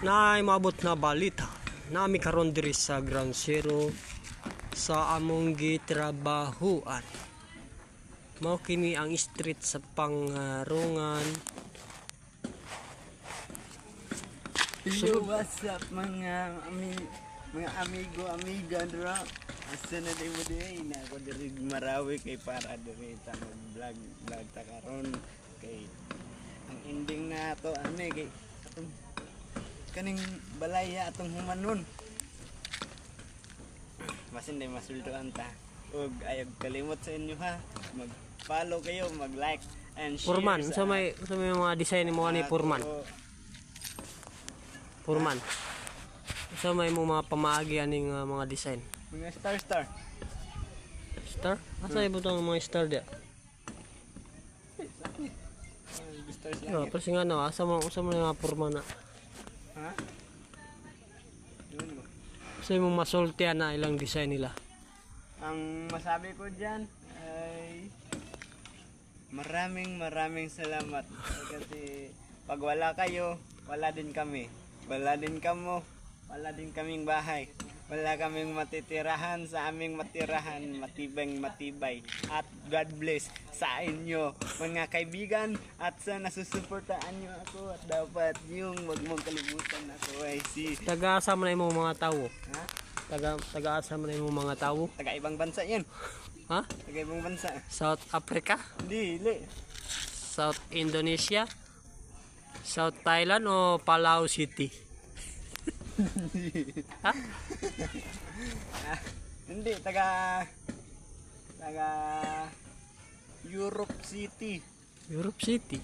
na mabot na balita nami karon diri sa Ground Zero sa among gitrabahuan. Mao kini ang street sa Pangarungan. Yo, what's up mga amigo, amiga dra. Asa na day mo day na ako diri Marawi kay para diri ta mag-vlog ta karon kay ang ending na to kay atong kaning balaya atong humanon. Masin day masuldoan ta. Ug ayog kalimot sa inyo ha. Mag-follow kayo, mag-like and share. Purman, sa may mga design mo ani Purman. Purman. Sa may mga pamaagi aning mga design. Mga star. Star? Asa ibutang mga star dia? Stars lang. Yo, kasi nga no, asa mo mga Purman na. Ha? Yun mo. Sa mo masultian na ilang design nila. Ang masabi ko diyan ay maraming salamat kasi pag wala kayo, wala din kami. Wala din kamo, wala din kaming bahay. Wala kaming matitirahan sa aming matirahan, matibay. At God bless sa inyo mga kaibigan at sa nasusuportaan nyo ako at dapat yung wag mong kalimutan ako ay si Taga-asa mo na yung mga tao. ha? Taga-asa mo na yung mga tao. Taga ibang bansa yan. Ha? Taga ibang bansa. South Africa? Dili. South Indonesia? South Thailand o Palau City? Ha? Hindi, taga Europe City. Europe City?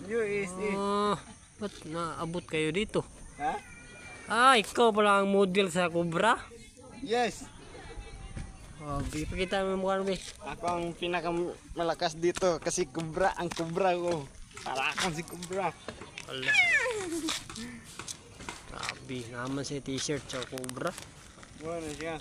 USA. Ba't naabot kayo dito? Ha? Ikaw pala ang model sa Cobra? Yes. Ipakita mo yung mukha mo, Ako ang pinakamalakas dito kasi ang kubra ko. Para akong si Kubra. Wala. Grabe naman si t-shirt sa Cobra. Ano siya?